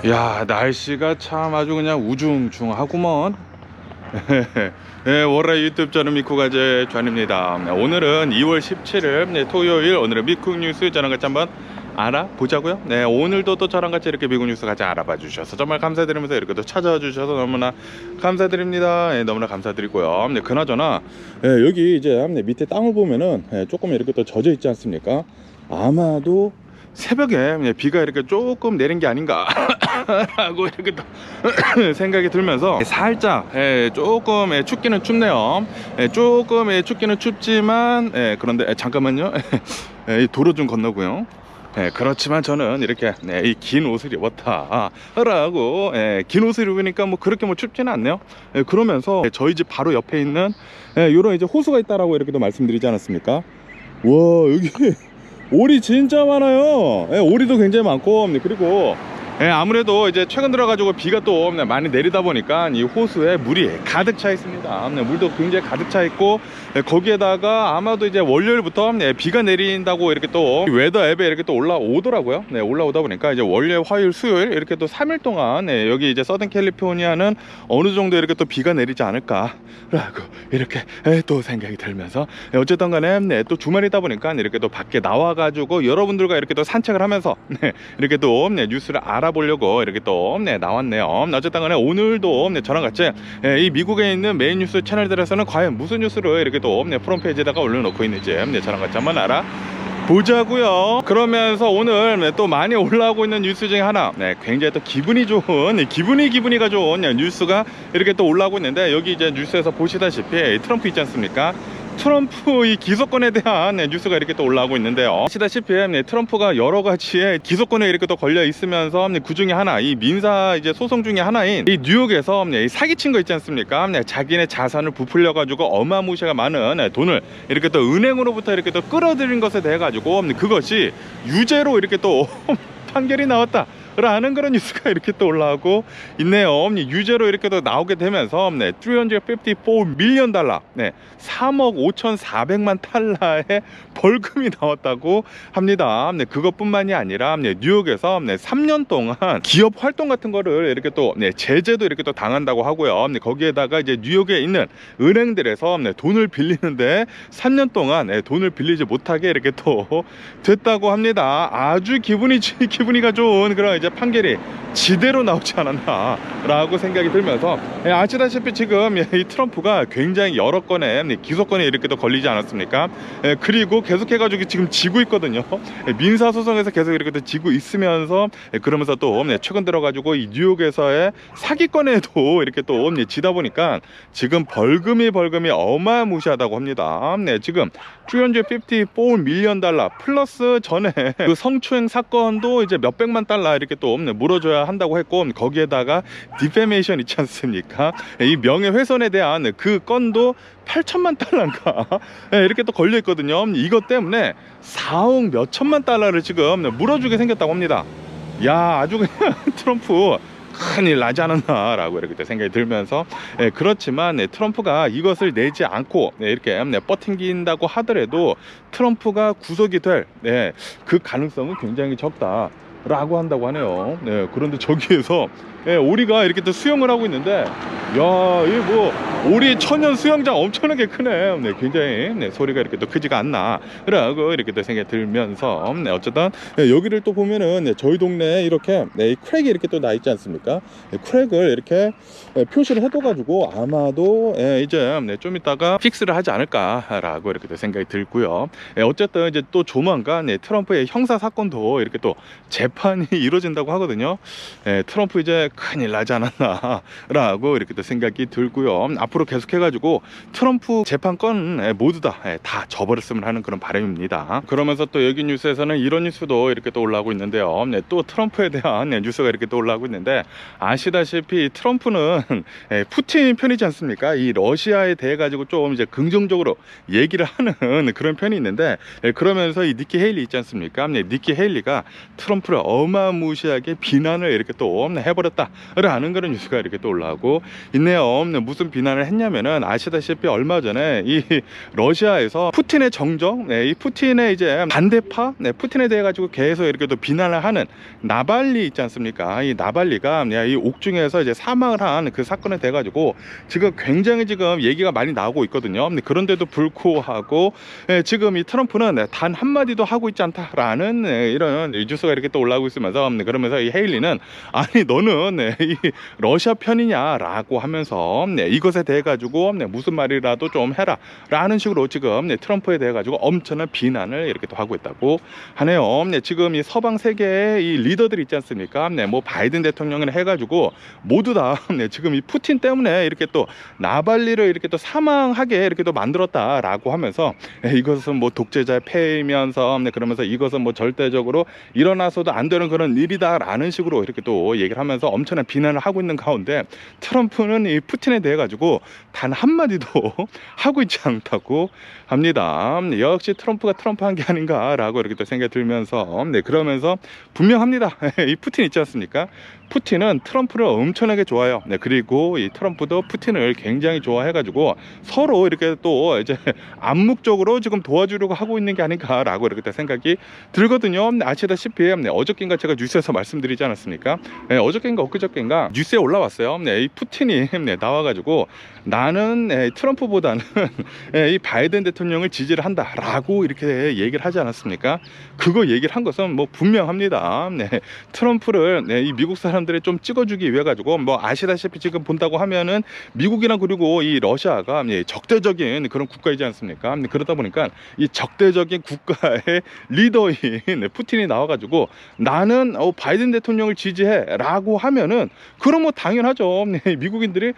야, 날씨가 참 아주 그냥 우중충하구먼. 네, 월요일 유튜브 저는 미쿠가제 전입니다. 네, 오늘은 2월 17일 네, 토요일. 오늘은 미국 뉴스 저랑 같이 한번 알아보자고요. 네, 오늘도 또 저랑 같이 이렇게 미국 뉴스 같이 알아봐 주셔서 정말 감사드리면서 이렇게 또 찾아와 주셔서 너무나 감사드립니다. 네, 너무나 감사드리고요. 네, 그나저나 네, 여기 이제 네, 밑에 땅을 보면은 네, 조금 이렇게 또 젖어 있지 않습니까? 아마도 새벽에 비가 이렇게 조금 내린 게 아닌가 라고 이렇게 또 생각이 들면서 살짝 조금 춥기는 춥네요. 조금 춥기는 춥지만 그런데 잠깐만요. 도로 좀 건너고요. 그렇지만 저는 이렇게 이 긴 옷을 입었다 라고 긴 옷을 입으니까 뭐 그렇게 뭐 춥지는 않네요. 그러면서 저희 집 바로 옆에 있는 요런 이제 호수가 있다라고 이렇게 또 말씀드리지 않았습니까? 와, 여기 오리 진짜 많아요. 오리도 굉장히 많고, 그리고 아무래도 이제 최근 들어가지고 비가 또 많이 내리다 보니까 이 호수에 물이 가득 차 있습니다. 물도 굉장히 가득 차 있고, 거기에다가 아마도 이제 월요일부터 비가 내린다고 이렇게 또 웨더 앱에 이렇게 또 올라오더라고요. 올라오다 보니까 이제 월요일, 화요일, 수요일 이렇게 또 3일 동안 여기 이제 서든 캘리포니아는 어느 정도 이렇게 또 비가 내리지 않을까 라고 이렇게 또 생각이 들면서 어쨌든 간에 또 주말이다 보니까 이렇게 또 밖에 나와가지고 여러분들과 이렇게 또 산책을 하면서 이렇게 또 뉴스를 알아보려고 이렇게 또 나왔네요. 어쨌든 간에 오늘도 저랑 같이 이 미국에 있는 메인 뉴스 채널들에서는 과연 무슨 뉴스를 이렇게 또 프론페이지에다가 올려놓고 있는지 저랑 같이 한번 알아보자고요. 그러면서 오늘 또 많이 올라오고 있는 뉴스 중에 하나, 굉장히 또 기분이 좋은 기분이가 좋은 뉴스가 이렇게 또 올라오고 있는데, 여기 이제 뉴스에서 보시다시피 트럼프 있지 않습니까? 트럼프 이 기소권에 대한 뉴스가 이렇게 또 올라오고 있는데요. 아시다시피 트럼프가 여러 가지의 기소권에 이렇게 또 걸려 있으면서 그 중에 하나, 이 민사 이제 소송 중에 하나인 이 뉴욕에서 사기친 거 있지 않습니까? 자기네 자산을 부풀려 가지고 어마무시가 많은 돈을 이렇게 또 은행으로부터 이렇게 또 끌어들인 것에 대해 가지고 그것이 유죄로 이렇게 또 판결이 나왔다 라는 그런 뉴스가 이렇게 또 올라오고 있네요. 유죄로 이렇게 또 나오게 되면서 $354 밀리언 3억 5,400만 달러의 벌금이 나왔다고 합니다. 그것뿐만이 아니라 뉴욕에서 3년 동안 기업 활동 같은 거를 이렇게 또 제재도 이렇게 또 당한다고 하고요. 거기에다가 이제 뉴욕에 있는 은행들에서 돈을 빌리는데 3년 동안 돈을 빌리지 못하게 이렇게 또 됐다고 합니다. 아주 기분이가 좋은 그런 이제 판결이 지대로 나오지 않았나 라고 생각이 들면서, 아시다시피 지금 이 트럼프가 굉장히 여러 건의 기소권에 이렇게 또 걸리지 않았습니까? 그리고 계속해 가지고 지금 지고 있거든요. 민사소송에서 계속 이렇게 또 지고 있으면서, 그러면서 또 최근 들어 가지고 이 뉴욕에서의 사기건에도 이렇게 또 지다 보니까 지금 벌금이 어마무시하다고 합니다. 지금 $354 밀리언 플러스 전에 그 성추행 사건도 이제 몇백만 달러 이렇게 또 물어줘야 한다고 했고, 거기에다가 디페메이션 있지 않습니까? 이 명예훼손에 대한 그 건도 8천만 달러인가 이렇게 또 걸려 있거든요. 이것 때문에 4억 몇 천만 달러를 지금 물어주게 생겼다고 합니다. 야, 아주 그냥 트럼프 큰일 나지 않았나 라고 이렇게 생각이 들면서, 그렇지만 트럼프가 이것을 내지 않고 이렇게 버팅긴다고 하더라도 트럼프가 구속이 될 그 가능성은 굉장히 적다 라고 한다고 하네요. 그런데 저기에서 오리가 이렇게 또 수영을 하고 있는데, 야, 이 뭐 오리 천연 수영장 엄청나게 크네. 굉장히 소리가 이렇게 또 크지가 않나 라고 이렇게 또 생각이 들면서, 어쨌든 여기를 또 보면은 저희 동네에 이렇게 이 크랙이 이렇게 또 나 있지 않습니까? 크랙을 이렇게 표시를 해둬 가지고 아마도 이제 좀 이따가 픽스를 하지 않을까 라고 이렇게 또 생각이 들고요. 어쨌든 이제 또 조만간 트럼프의 형사 사건도 이렇게 또 재판이 이루어진다고 하거든요. 트럼프 이제 큰일 나지 않았나 라고 이렇게 또 생각이 들고요. 앞으로 계속해 가지고 트럼프 재판건 모두 다 접어렸으면 하는 그런 바람입니다. 그러면서 또 여기 뉴스에서는 이런 뉴스도 이렇게 또 올라오고 있는데요. 또 트럼프에 대한 뉴스가 이렇게 또 올라오고 있는데, 아시다시피 트럼프는 푸틴 편이지 않습니까? 이 러시아에 대해 가지고 좀 이제 긍정적으로 얘기를 하는 그런 편이 있는데, 그러면서 이 니키 헤일리 있지 않습니까? 니키 헤일리가 트럼프를 어마무시하게 비난을 이렇게 또 해버렸다 했다라는 그런 뉴스가 이렇게 또 올라오고 있네요. 무슨 비난을 했냐면은 아시다시피 얼마 전에 이 러시아에서 푸틴의 정적, 이 푸틴의 이제 반대파, 푸틴에 대해 가지고 계속 이렇게 또 비난을 하는 나발리 있지 않습니까? 이 나발리가 이 옥중에서 이제 사망을 한 그 사건에 대해 가지고 지금 굉장히 지금 얘기가 많이 나오고 있거든요. 그런데도 불구하고 지금 이 트럼프는 단 한마디도 하고 있지 않다라는 이런 뉴스가 이렇게 또 올라오고 있으면서 그러면서 이 헤일리는 아니 너는 이 러시아 편이냐라고 하면서 이것에 대해 가지고 무슨 말이라도 좀 해라 라는 식으로 지금 트럼프에 대해 가지고 엄청난 비난을 이렇게 또 하고 있다고 하네요. 지금 이 서방 세계의 이 리더들 있지 않습니까? 뭐 바이든 대통령을 해가지고 모두 다 지금 이 푸틴 때문에 이렇게 또 나발리를 이렇게 또 사망하게 이렇게 또 만들었다라고 하면서 이것은 뭐 독재자의 폐이면서 그러면서 이것은 뭐 절대적으로 일어나서도 안 되는 그런 일이다라는 식으로 이렇게 또 얘기를 하면서 엄청난 비난을 하고 있는 가운데 트럼프는 이 푸틴에 대해 가지고 단 한마디도 하고 있지 않다고 합니다. 역시 트럼프가 트럼프한 게 아닌가라고 이렇게 또 생각이 들면서 그러면서 분명합니다. 이 푸틴 있지 않습니까? 푸틴은 트럼프를 엄청나게 좋아해요. 그리고 이 트럼프도 푸틴을 굉장히 좋아해가지고 서로 이렇게 또 이제 암묵적으로 지금 도와주려고 하고 있는 게 아닌가라고 이렇게 생각이 들거든요. 아시다시피 어저께인가 제가 뉴스에서 말씀드리지 않았습니까? 어저께인가 엊그저께인가 뉴스에 올라왔어요. 이 푸틴이 나와가지고 나는 트럼프보다는 이 바이든 대통령을 지지를 한다라고 이렇게 얘기를 하지 않았습니까? 그거 얘기를 한 것은 뭐 분명합니다. 트럼프를 이 미국 사람들이 좀 찍어주기 위해 가지고 뭐 아시다시피 지금 본다고 하면은 미국이나 그리고 이 러시아가 적대적인 그런 국가이지 않습니까? 그러다 보니까 이 적대적인 국가의 리더인 푸틴이 나와가지고 나는 바이든 대통령을 지지해라고 하면은 그럼 뭐 당연하죠. 미국인들이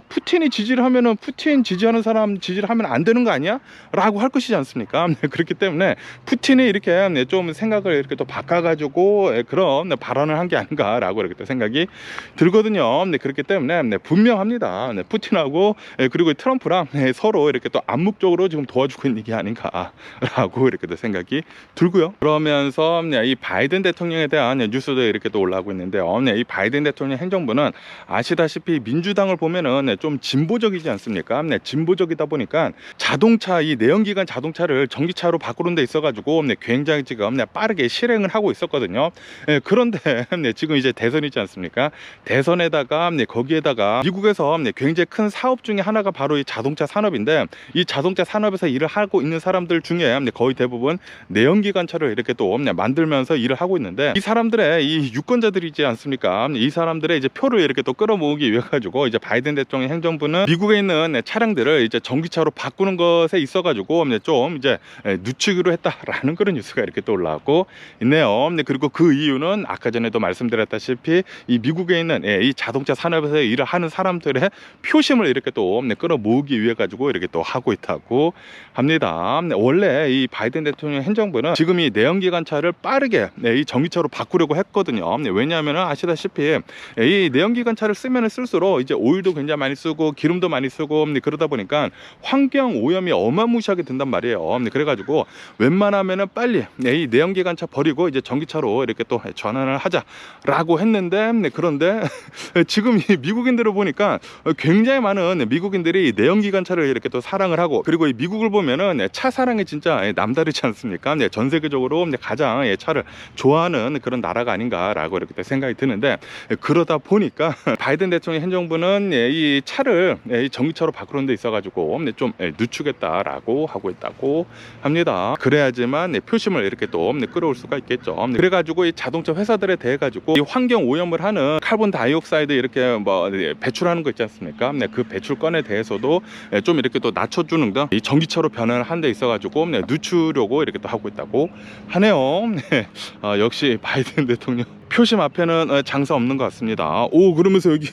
푸틴이 지지를 하면은 푸틴 지지하는 사람 지지를 하면 안 되는 거 아니야? 라고 할 것이지 않습니까? 그렇기 때문에 푸틴이 이렇게 좀 생각을 이렇게 또 바꿔가지고 그런 발언을 한 게 아닌가라고 이렇게 또 생각이 들거든요. 그렇기 때문에 분명합니다. 푸틴하고 그리고 트럼프랑 서로 이렇게 또 암묵적으로 지금 도와주고 있는 게 아닌가라고 이렇게 또 생각이 들고요. 그러면서 이 바이든 대통령에 대한 뉴스도 이렇게 또 올라오고 있는데요. 이 바이든 대통령 행정부는 아시다시피 민주당을 보면은 좀 진보적이지 않습니까? 진보적이다 보니까 자동차 이 내연기관 자동차를 전기차로 바꾸는 데 있어가지고 굉장히 지금 빠르게 실행을 하고 있었거든요. 그런데 지금 이제 대선이지 않습니까? 대선에다가 거기에다가 미국에서 굉장히 큰 사업 중에 하나가 바로 이 자동차 산업인데 이 자동차 산업에서 일을 하고 있는 사람들 중에 거의 대부분 내연기관차를 이렇게 또 만들면서 일을 하고 있는데 이 사람들의 이 유권자들이지 않습니까? 이 사람들의 이제 표를 이렇게 또 끌어모으기 위해 가지고 이제 바이든 대통령 행정부는 미국에 있는 차량들을 이제 전기차로 바꾸는 것에 있어 가지고 좀 이제 늦추기로 했다라는 그런 뉴스가 이렇게 또 올라오고 있네요. 그리고 그 이유는 아까 전에도 말씀드렸다시피 이 미국에 있는 이 자동차 산업에서 일을 하는 사람들의 표심을 이렇게 또 끌어모으기 위해 가지고 이렇게 또 하고 있다고 합니다. 원래 이 바이든 대통령 행정부는 지금 이 내연기관차를 빠르게 이 전기차로 바꾸려고 했거든요. 왜냐하면 아시다시피 이 내연기관차를 쓰면 쓸수록 이제 오일도 굉장히 많이 쓰고 기름도 많이 쓰고 그러다 보니까 환경 오염이 어마무시하게 된단 말이에요. 그래가지고 웬만하면은 빨리 이 내연기관차 버리고 이제 전기차로 이렇게 또 전환을 하자라고 했는데 그런데 지금 이 미국인들을 보니까 굉장히 많은 미국인들이 내연기관차를 이렇게 또 사랑을 하고 그리고 이 미국을 보면은 차 사랑이 진짜 남다르지 않습니까? 전 세계적으로 가장 차를 좋아하는 그런 나라가 아닌가라고 이렇게 생각이 드는데 그러다 보니까 바이든 대통령 행정부는 이 차를 전기차로 바꾸는 데 있어가지고 좀 늦추겠다라고 하고 있다고 합니다. 그래야지만 표심을 이렇게 또 끌어올 수가 있겠죠. 그래가지고 이 자동차 회사들에 대해 가지고 이 환경 오염을 하는 카본 다이옥사이드 이렇게 뭐 배출하는 거 있지 않습니까? 그 배출권에 대해서도 좀 이렇게 또 낮춰주는 등 이 전기차로 변환을 한 데 있어가지고 늦추려고 이렇게 또 하고 있다고 하네요. 역시 바이든 대통령 표심 앞에는 장사 없는 것 같습니다. 그러면서 여기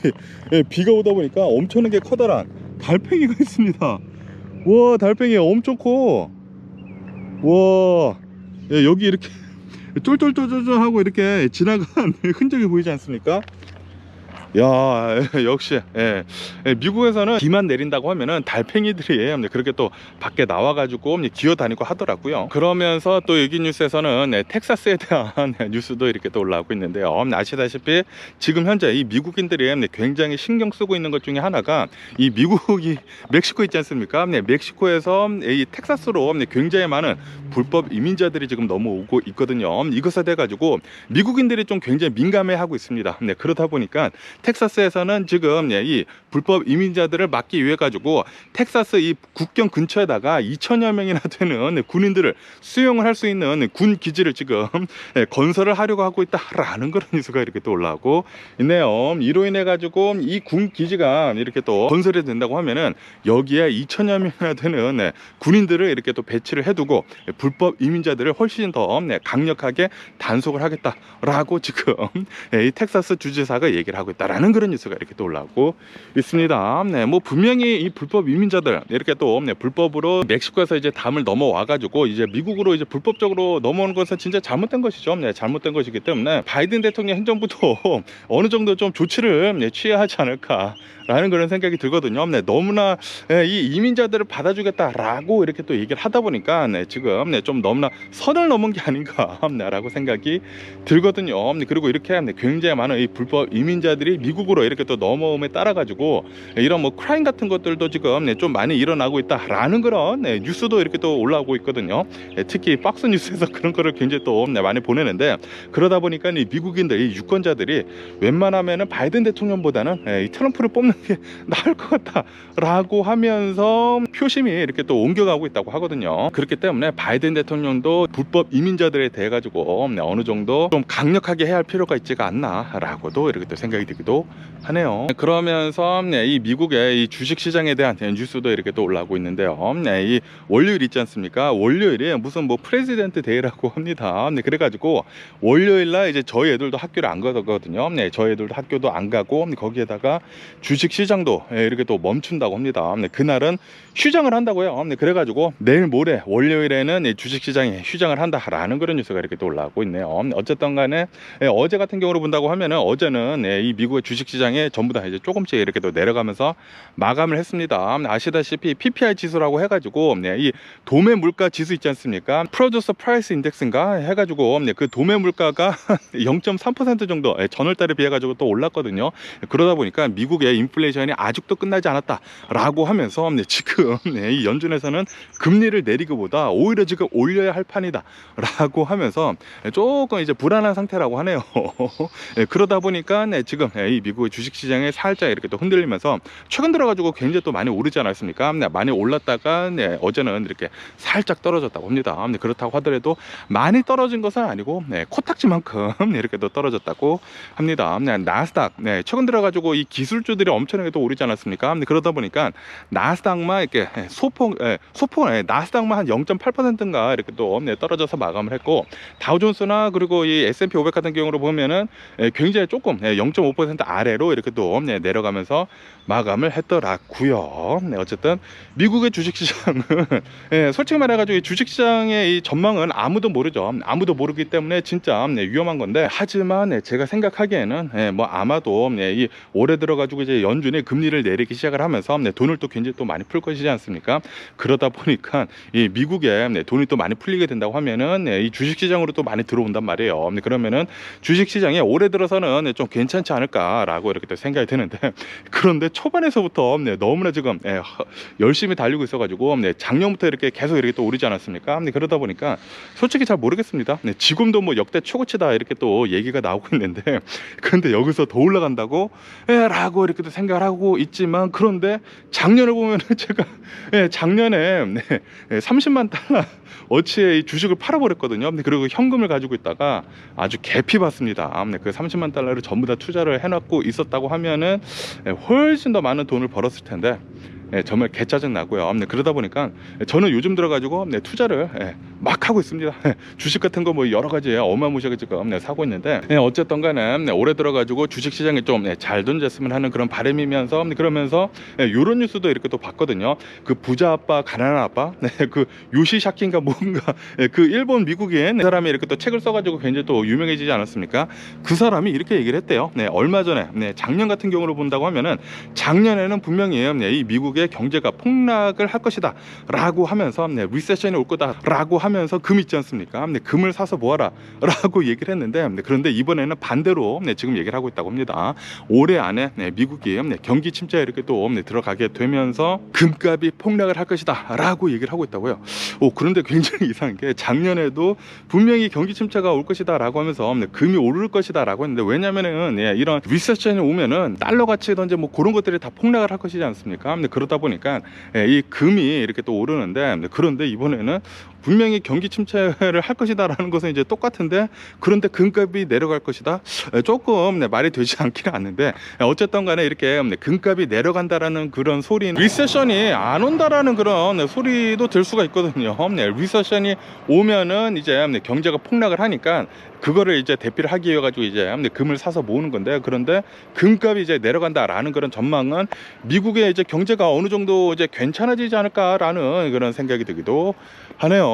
비가 오다 보니까 엄청나게 커다란 달팽이가 있습니다. 와, 달팽이 엄청 커. 와, 여기 이렇게 쫄쫄쫄쫄 하고 이렇게 지나간 흔적이 보이지 않습니까? 야, 역시 미국에서는 비만 내린다고 하면은 달팽이들이 그렇게 또 밖에 나와가지고 기어다니고 하더라고요. 그러면서 또 여기 뉴스에서는 텍사스에 대한 뉴스도 이렇게 또 올라오고 있는데요. 아시다시피 지금 현재 이 미국인들이 굉장히 신경 쓰고 있는 것 중에 하나가 이 미국이 멕시코 있지 않습니까? 멕시코에서 이 텍사스로 굉장히 많은 불법 이민자들이 지금 넘어오고 있거든요. 이것에 대해 가지고 미국인들이 좀 굉장히 민감해하고 있습니다. 그러다 보니까 텍사스에서는 지금 이 불법 이민자들을 막기 위해 가지고 텍사스 이 국경 근처에다가 2천여 명이나 되는 군인들을 수용을 할 수 있는 군 기지를 지금 건설을 하려고 하고 있다라는 그런 뉴스가 이렇게 또 올라오고 있네요. 이로 인해 가지고 이 군 기지가 이렇게 또 건설이 된다고 하면은 여기에 2천여 명이나 되는 군인들을 이렇게 또 배치를 해두고 불법 이민자들을 훨씬 더 강력하게 단속을 하겠다라고 지금 이 텍사스 주지사가 얘기를 하고 있다라는 그런 뉴스가 이렇게 또 올라오고 있습니다. 뭐 분명히 이 불법 이민자들 이렇게 또 불법으로 멕시코에서 이제 담을 넘어와 가지고 이제 미국으로 이제 불법적으로 넘어오는 것은 진짜 잘못된 것이죠. 잘못된 것이기 때문에 바이든 대통령 행정부도 어느 정도 좀 조치를 취해야 하지 않을까라는 그런 생각이 들거든요. 너무나 이 이민자들을 받아주겠다라고 이렇게 또 얘기를 하다 보니까 지금 좀 너무나 선을 넘은 게 아닌가라고 생각이 들거든요. 그리고 이렇게 굉장히 많은 이 불법 이민자들이 미국으로 이렇게 또 넘어옴에 따라 가지고 이런 뭐 크라임 같은 것들도 지금 좀 많이 일어나고 있다라는 그런 뉴스도 이렇게 또 올라오고 있거든요. 특히 박스 뉴스에서 그런 거를 굉장히 또 많이 보내는데 그러다 보니까 이 미국인들 이 유권자들이 웬만하면은 바이든 대통령보다는 이 트럼프를 뽑는 게 나을 것 같다라고 하면서 표심이 이렇게 또 옮겨가고 있다고 하거든요. 그렇기 때문에 바이든 대통령도 불법 이민자들에 대해 가지고 어느 정도 좀 강력하게 해야 할 필요가 있지가 않나라고도 이렇게 또 생각이 들기도 하네요. 그러면서 이 미국의 이 주식시장에 대한 뉴스도 이렇게 또 올라오고 있는데요. 이 월요일 있지 않습니까? 월요일에 무슨 뭐 프레지던트 데이라고 합니다. 그래가지고 월요일날 이제 저희 애들도 학교를 안 가거든요. 저희 애들도 학교도 안 가고 거기에다가 주식시장도 이렇게 또 멈춘다고 합니다. 그날은 휴장을 한다고요. 그래가지고 내일 모레 월요일에는 주식시장이 휴장을 한다라는 그런 뉴스가 이렇게 또 올라오고 있네요. 어쨌든 간에 어제 같은 경우로 본다고 하면은 어제는 이 미국의 주식시장에 전부 다 이제 조금씩 이렇게 또 내려가면서 마감을 했습니다. 아시다시피 PPI 지수라고 해가지고 이 도매 물가 지수 있지 않습니까? 프로듀서 프라이스 인덱스인가 해가지고 그 도매 물가가 0.3% 정도 전월달에 비해 가지고 또 올랐거든요. 그러다 보니까 미국의 인플레이션이 아직도 끝나지 않았다라고 하면서 지금 이 연준에서는 금리를 내리기보다 오히려 지금 올려야 할 판이다라고 하면서 조금 이제 불안한 상태라고 하네요. 그러다 보니까 지금 이 미국의 주식시장에 살짝 이렇게 또 흔들리면서 최근 들어가지고 굉장히 또 많이 오르지 않았습니까? 많이 올랐다가 어제는 이렇게 살짝 떨어졌다고 합니다. 그렇다고 하더라도 많이 떨어진 것은 아니고 코딱지만큼 이렇게 또 떨어졌다고 합니다. 나스닥 최근 들어가지고 이 기술주들이 엄청나게 또 오르지 않았습니까? 그러다 보니까 나스닥만 이렇게 소폭 나스닥만 한 0.8%인가 이렇게 또 떨어져서 마감을 했고 다우존스나 그리고 이 S&P 500 같은 경우로 보면은 굉장히 조금 0.5% 아래로 이렇게 또 내려가면서 마감을 했더라고요. 어쨌든 미국의 주식시장은 솔직히 말해가지고 이 주식시장의 이 전망은 아무도 모르죠. 아무도 모르기 때문에 진짜 위험한 건데 하지만 제가 생각하기에는 뭐 아마도 이 올해 들어가지고 이제 연준이 금리를 내리기 시작을 하면서 돈을 또 굉장히 또 많이 풀 것이지 않습니까? 그러다 보니까 이 미국에 돈이 또 많이 풀리게 된다고 하면은 이 주식시장으로 또 많이 들어온단 말이에요. 그러면은 주식시장이 올해 들어서는 좀 괜찮지 않을까라고 이렇게 또 생각이 드는데 그런데 초반에서부터 너무나 지금 열심히 달리고 있어가지고 작년부터 이렇게 계속 이렇게 또 오르지 않았습니까? 그러다 보니까 솔직히 잘 모르겠습니다. 지금도 뭐 역대 최고치다 이렇게 또 얘기가 나오고 있는데 그런데 여기서 더 올라간다고 라고 이렇게 또 생각을 하고 있지만 그런데 작년을 보면은 제가 작년에 30만 달러 어치에 이 주식을 팔아버렸거든요. 그리고 현금을 가지고 있다가 아주 개피 봤습니다. 그 30만 달러를 전부 다 투자를 해놓고 있었다고 하면은 훨씬 더 많은 돈을 벌었을 텐데 정말 개짜증 나고요. 그러다 보니까 저는 요즘 들어가지고 투자를 막 하고 있습니다. 주식 같은 거 뭐 여러 가지 어마무시하게 지금 사고 있는데, 어쨌든 간에 올해 들어가지고 주식 시장이 좀 잘 던졌으면 하는 그런 바람이면서, 그러면서 요런 뉴스도 이렇게 또 봤거든요. 그 부자 아빠 가난한 아빠, 그 요시샤키인가 뭔가 그 일본 미국인 그 사람이 이렇게 또 책을 써가지고 굉장히 또 유명해지지 않았습니까? 그 사람이 이렇게 얘기를 했대요. 얼마 전에 작년 같은 경우로 본다고 하면은 작년에는 분명히 이 미국의 경제가 폭락을 할 것이다 라고 하면서 리세션이 올 거다 라고 하면서 금 있지 않습니까? 금을 사서 모아라 라고 얘기를 했는데, 그런데 이번에는 반대로 지금 얘기를 하고 있다고 합니다. 올해 안에 미국이 경기 침체에 이렇게 또 들어가게 되면서 금값이 폭락을 할 것이다 라고 얘기를 하고 있다고요. 그런데 굉장히 이상한 게 작년에도 분명히 경기 침체가 올 것이다 라고 하면서 금이 오를 것이다 라고 했는데, 왜냐면은 이런 리세션이 오면은 달러 가치든지 뭐 그런 것들이 다 폭락을 할 것이지 않습니까? 그러다 보니까 이 금이 이렇게 또 오르는데, 그런데 이번에는 분명히 경기 침체를 할 것이다 라는 것은 이제 똑같은데, 그런데 금값이 내려갈 것이다, 조금 말이 되지 않기는 않는데, 어쨌든 간에 이렇게 금값이 내려간다라는 그런 소리는 리세션이 안 온다라는 그런 소리도 들 수가 있거든요. 리세션이 오면은 이제 경제가 폭락을 하니까 그거를 이제 대피를 하기 위해 가지고 이제 금을 사서 모으는 건데, 그런데 금값이 이제 내려간다라는 그런 전망은 미국의 이제 경제가 어느 정도 이제 괜찮아지지 않을까라는 그런 생각이 들기도 하네요.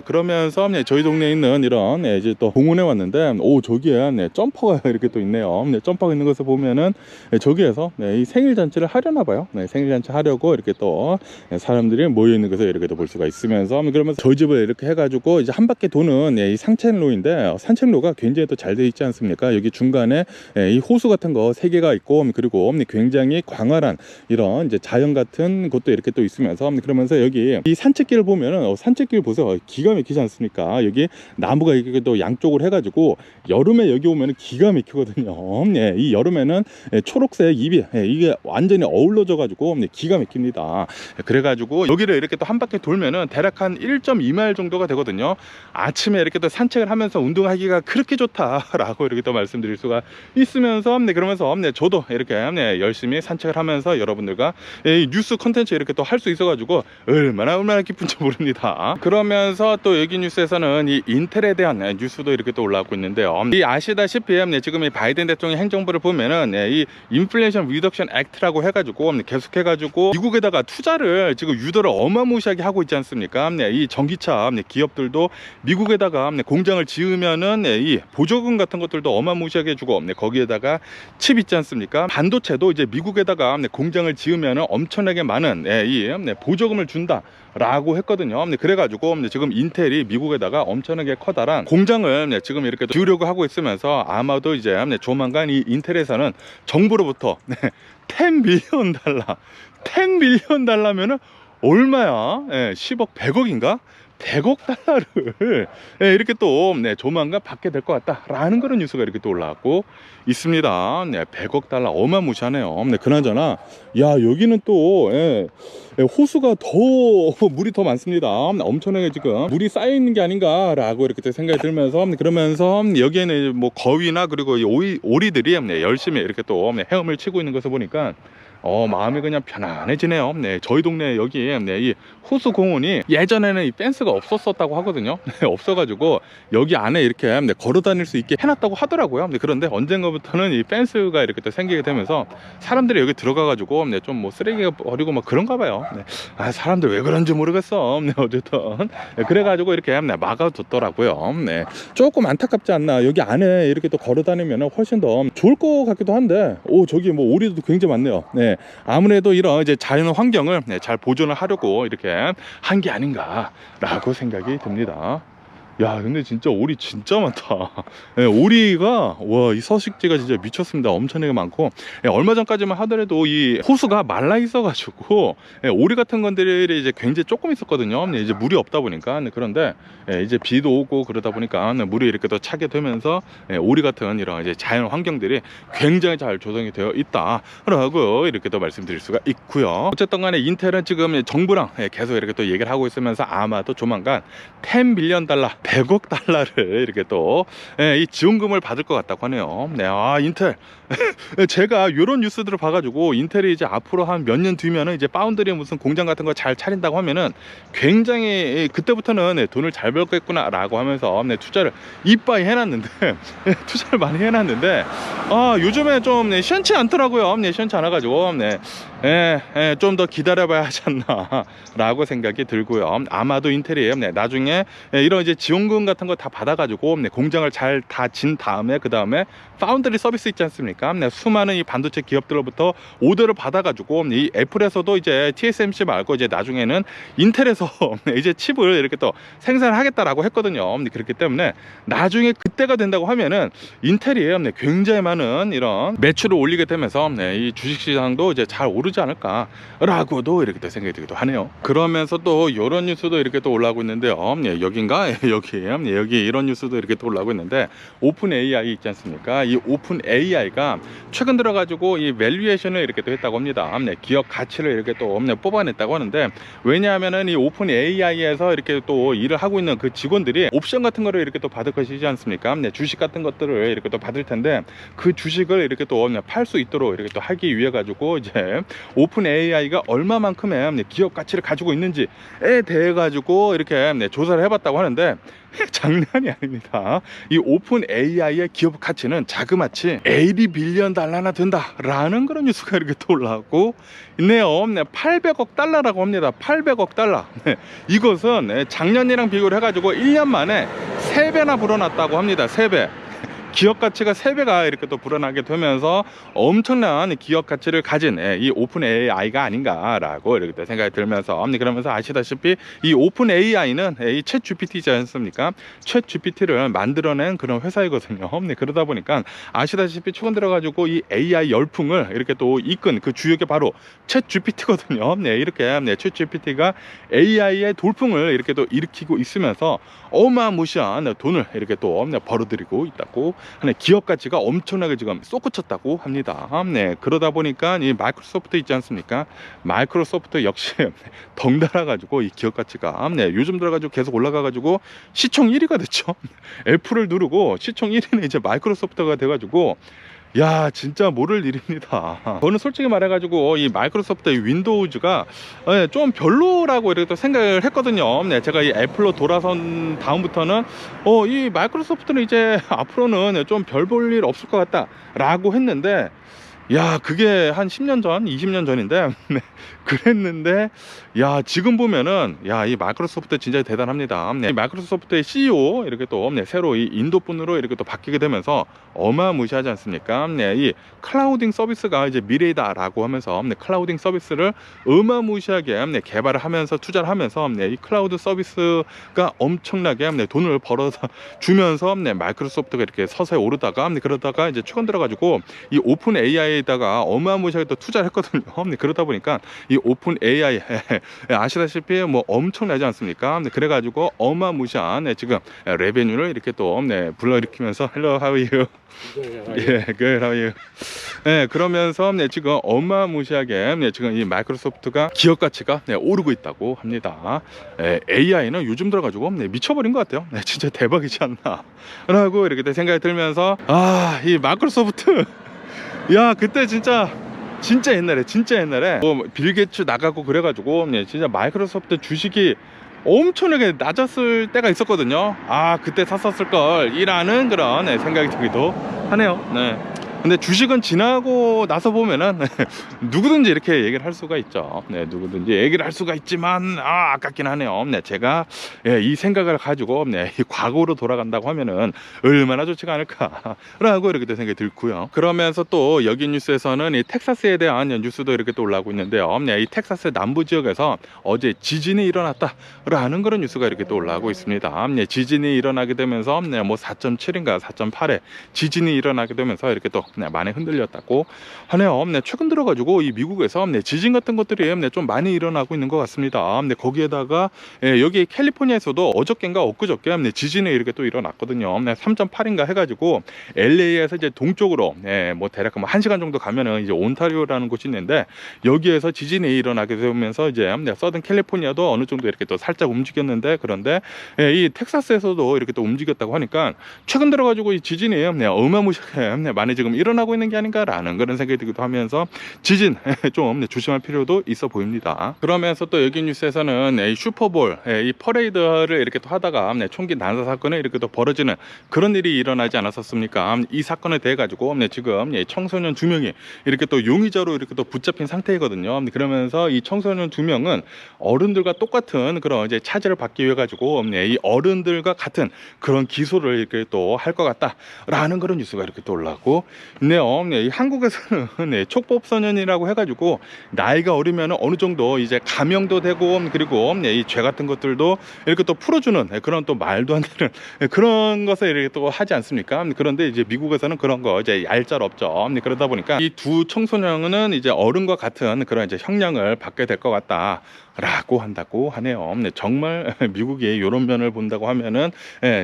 그러면서 저희 동네에 있는 이런 이제 또 공원에 왔는데, 저기에 점퍼가 이렇게 또 있네요. 점퍼가 있는 것을 보면은 저기에서 이 생일 잔치를 하려나 봐요. 생일 잔치 하려고 이렇게 또 사람들이 모여 있는 것을 이렇게 또 볼 수가 있으면서, 그러면서 저희 집을 이렇게 해가지고 이제 한 바퀴 도는 이 산책로인데, 산책로가 굉장히 또 잘 돼 있지 않습니까? 여기 중간에 이 호수 같은 거 3개가 있고, 그리고 굉장히 광활한 이런 이제 자연 같은 곳도 이렇게 또 있으면서, 그러면서 여기 이 산책길을 보면은 산책길 보세요. 기가 막히지 않습니까? 여기 나무가 이렇게 또 양쪽으로 해가지고 여름에 여기 오면은 기가 막히거든요. 이 여름에는 초록색 잎이 이게 완전히 어우러져 가지고 기가 막힙니다. 그래가지고 여기를 이렇게 또 한 바퀴 돌면은 대략 한 1.2마일 정도가 되거든요. 아침에 이렇게 또 산책을 하면서 운동하기가 그렇게 좋다라고 이렇게 또 말씀드릴 수가 있으면서, 그러면서 저도 이렇게 열심히 산책을 하면서 여러분들과 이 뉴스 컨텐츠 이렇게 또 할 수 있어가지고 얼마나 기쁜지 모릅니다. 그러면서 또 여기 뉴스에서는 이 인텔에 대한 뉴스도 이렇게 또 올라오고 있는데요. 이 아시다시피 지금 이 바이든 대통령 행정부를 보면은 이 인플레이션 리덕션 액트라고 해가지고 계속해가지고 미국에다가 투자를 지금 유도를 어마무시하게 하고 있지 않습니까? 이 전기차 기업들도 미국에다가 공장을 지으면은 이 보조금 같은 것들도 어마무시하게 주고, 거기에다가 칩 있지 않습니까? 반도체도 이제 미국에다가 공장을 지으면은 엄청나게 많은 이 보조금을 준다 라고 했거든요. 그래가지고 지금 인텔이 미국에다가 엄청나게 커다란 공장을 지금 이렇게 지으려고 하고 있으면서, 아마도 이제 조만간 이 인텔에서는 정부로부터 10밀리언 달러 10밀리언 달러면은 얼마야? 10억 100억인가? 100억 달러를 이렇게 또 조만간 받게 될 것 같다라는 그런 뉴스가 이렇게 또 올라왔고 있습니다. 100억 달러 어마무시하네요. 그나저나 여기는 또 호수가 더 물이 더 많습니다. 엄청나게 지금 물이 쌓여 있는 게 아닌가라고 이렇게 또 생각이 들면서, 그러면서 여기에는 뭐 거위나 그리고 이 오리들이 열심히 이렇게 또 헤엄을 치고 있는 것을 보니까 마음이 그냥 편안해지네요. 저희 동네 여기 이 호수 공원이 예전에는 이 펜스가 없었다고 하거든요. 없어가지고 여기 안에 이렇게 걸어 다닐 수 있게 해놨다고 하더라고요. 그런데 언젠가부터는 이 펜스가 이렇게 또 생기게 되면서 사람들이 여기 들어가가지고 좀 뭐 쓰레기가 버리고 막 그런가 봐요. 사람들 왜 그런지 모르겠어. 어쨌든 그래가지고 이렇게 막아뒀더라고요. 조금 안타깝지 않나. 여기 안에 이렇게 또 걸어 다니면 훨씬 더 좋을 것 같기도 한데, 저기 뭐 오리도 굉장히 많네요. 아무래도 이런 이제 자연 환경을 잘 보존을 하려고 이렇게 한 게 아닌가라고 생각이 듭니다. 근데 진짜 오리 진짜 많다. 오리가 이 서식지가 진짜 미쳤습니다. 엄청나게 많고, 얼마 전까지만 하더라도 이 호수가 말라 있어 가지고 오리 같은 것들이 이제 굉장히 조금 있었거든요. 이제 물이 없다 보니까. 그런데 이제 비도 오고 그러다 보니까 물이 이렇게 또 차게 되면서 오리 같은 이런 이제 자연 환경들이 굉장히 잘 조성이 되어 있다라고 이렇게 또 말씀드릴 수가 있고요. 어쨌든 간에 인텔은 지금 정부랑 계속 이렇게 또 얘기를 하고 있으면서 아마도 조만간 10밀리언 달러 100억 달러를 이렇게 또 이 지원금을 받을 것 같다고 하네요. 네, 인텔 제가 이런 뉴스들을 봐가지고 인텔이 이제 앞으로 한 몇 년 뒤면은 이제 파운드리 무슨 공장 같은 거 잘 차린다고 하면은 굉장히 그때부터는 돈을 잘 벌겠구나라고 하면서 투자를 이빠이 해놨는데 투자를 많이 해놨는데 요즘에 좀 시원치 않더라고요. 시원치 않아가지고 좀 더 기다려봐야 하지 않나 라고 생각이 들고요. 아마도 인텔이 나중에 이런 이제 지원금 같은 거 다 받아가지고 공장을 잘 다 진 다음에 그 다음에 파운드리 서비스 있지 않습니까? 수많은 이 반도체 기업들로부터 오더를 받아가지고 이 애플에서도 이제 TSMC 말고 이제 나중에는 인텔에서 이제 칩을 이렇게 또 생산하겠다라고 했거든요. 그렇기 때문에 나중에 그때가 된다고 하면은 인텔이 굉장히 많은 이런 매출을 올리게 되면서 이 주식시장도 이제 잘 오르지 않을까라고도 이렇게 또 생각이 들기도 하네요. 그러면서 또 이런 뉴스도 이렇게 또 올라오고 있는데요. 여긴가? 여기 이런 뉴스도 이렇게 또 올라오고 있는데 오픈 AI 있지 않습니까? 이 오픈 AI가 최근 들어가지고 이 밸류에이션을 이렇게 또 했다고 합니다. 기업 가치를 이렇게 또 뽑아냈다고 하는데, 왜냐하면은 이 오픈 AI에서 이렇게 또 일을 하고 있는 그 직원들이 옵션 같은 거를 이렇게 또 받을 것이지 않습니까? 주식 같은 것들을 이렇게 또 받을 텐데 그 주식을 이렇게 또 팔 수 있도록 이렇게 또 하기 위해 가지고 이제 오픈 AI가 얼마만큼의 기업 가치를 가지고 있는지에 대해 가지고 이렇게 조사를 해봤다고 하는데 장난이 아닙니다. 이 오픈 AI의 기업 가치는 자그마치 80 빌리언 달러나 된다라는 그런 뉴스가 이렇게 또 올라오고 있네요. 800억 달러라고 합니다. 800억 달러. 이것은 작년이랑 비교를 해가지고 1년 만에 3배나 불어났다고 합니다. 3배. 기업 가치가 3배가 이렇게 또 불어나게 되면서 엄청난 기업 가치를 가진 이 오픈 AI가 아닌가라고 이렇게 생각이 들면서, 그러면서 아시다시피 이 오픈 AI는 이 챗 GPT지 않습니까? 챗 GPT를 만들어낸 그런 회사이거든요. 그러다 보니까 아시다시피 최근 들어가지고 이 AI 열풍을 이렇게 또 이끈 그 주역이 바로 챗 GPT거든요. 이렇게 챗 GPT가 AI의 돌풍을 이렇게 또 일으키고 있으면서 어마무시한 돈을 이렇게 또 벌어들이고 있다고 하는, 기업 가치가 엄청나게 지금 솟구쳤다고 합니다. 그러다 보니까 이 마이크로소프트 있지 않습니까? 마이크로소프트 역시 덩달아 가지고 이 기업 가치가 요즘 들어가지고 계속 올라가 가지고 시총 1위가 됐죠. 애플을 누르고 시총 1위는 이제 마이크로소프트가 돼가지고 야, 진짜 모를 일입니다. 저는 솔직히 말해가지고 이 마이크로소프트의 윈도우즈가 좀 별로라고 이렇게 또 생각을 했거든요. 제가 이 애플로 돌아선 다음부터는 이 마이크로소프트는 이제 앞으로는 좀 별 볼 일 없을 것 같다 라고 했는데, 야, 그게 한 10년 전, 20년 전인데 그랬는데, 야, 지금 보면은 야, 이 마이크로소프트 진짜 대단합니다. 이 마이크로소프트의 CEO 이렇게 또 새로 이 인도 분으로 이렇게 또 바뀌게 되면서 어마무시하지 않습니까? 이 클라우딩 서비스가 이제 미래이다라고 하면서 클라우딩 서비스를 어마무시하게 개발을 하면서 투자를 하면서 이 클라우드 서비스가 엄청나게 돈을 벌어 주면서 마이크로소프트가 이렇게 서서히 오르다가 그러다가 이제 최근 들어가지고 이 오픈 AI에다가 어마무시하게 또 투자를 했거든요. 그러다 보니까 이 오픈 AI 아시다시피 뭐 엄청나지 않습니까? 그래가지고 어마무시한 지금 레베뉴를 이렇게 또 불러일으키면서 Hello, how are you? 예, good, how are you? 그러면서 지금 어마무시하게 지금 이 마이크로소프트가 기업 가치가 오르고 있다고 합니다. AI는 요즘 들어가지고 미쳐버린 것 같아요. 진짜 대박이지 않나 라고 이렇게 생각이 들면서, 이 마이크로소프트 야, 그때 진짜 옛날에 뭐 빌 게이츠 나가고 그래가지고 진짜 마이크로소프트 주식이 엄청나게 낮았을 때가 있었거든요. 그때 샀었을 걸이라는 그런 생각이 들기도 하네요. 근데 주식은 지나고 나서 보면은 누구든지 이렇게 얘기를 할 수가 있죠. 누구든지 얘기를 할 수가 있지만 아깝긴 하네요. 제가 이 생각을 가지고 이 과거로 돌아간다고 하면은 얼마나 좋지가 않을까라고 이렇게 생각이 들고요. 그러면서 또 여기 뉴스에서는 이 텍사스에 대한 뉴스도 이렇게 또 올라오고 있는데요. 이 텍사스 남부 지역에서 어제 지진이 일어났다라는 그런 뉴스가 이렇게 또 올라오고 있습니다. 지진이 일어나게 되면서 뭐 4.7인가 4.8에 지진이 일어나게 되면서 이렇게 또 많이 흔들렸다고 하네요. 최근 들어가지고 이 미국에서 지진 같은 것들이 좀 많이 일어나고 있는 것 같습니다. 거기에다가 여기 캘리포니아에서도 어저께인가 엊그저께 지진이 이렇게 또 일어났거든요. 3.8인가 해가지고 LA에서 이제 동쪽으로 뭐 대략 1시간 정도 가면은 이제 온타리오라는 곳이 있는데 여기에서 지진이 일어나게 되면서 이제 서든 캘리포니아도 어느 정도 이렇게 또 살짝 움직였는데, 그런데 이 텍사스에서도 이렇게 또 움직였다고 하니까 최근 들어가지고 이 지진이 어마무시하게 많이 지금 일어나고 있는 게 아닌가라는 그런 생각이 들기도 하면서 지진 좀 조심할 필요도 있어 보입니다. 그러면서 또 여기 뉴스에서는 이 슈퍼볼 이 퍼레이드를 이렇게 또 하다가 총기 난사 사건이 이렇게 또 벌어지는 그런 일이 일어나지 않았었습니까? 이 사건에 대해 가지고 지금 청소년 2명이 이렇게 또 용의자로 이렇게 또 붙잡힌 상태이거든요. 그러면서 이 청소년 2명은 어른들과 똑같은 그런 이제 차지를 받기 위해 가지고 이 어른들과 같은 그런 기소를 이렇게 또 할 것 같다라는 그런 뉴스가 이렇게 또 올라오고 있네요. 이 한국에서는 촉법 소년이라고 해가지고 나이가 어리면 어느 정도 이제 감형도 되고, 그리고 이 죄 같은 것들도 이렇게 또 풀어주는 그런 또 말도 안 되는 그런 것을 이렇게 또 하지 않습니까? 그런데 이제 미국에서는 그런 거 이제 얄짤없죠. 그러다 보니까 이 두 청소년은 이제 어른과 같은 그런 이제 형량을 받게 될 것 같다 라고 한다고 하네요. 정말 미국이 이런 면을 본다고 하면은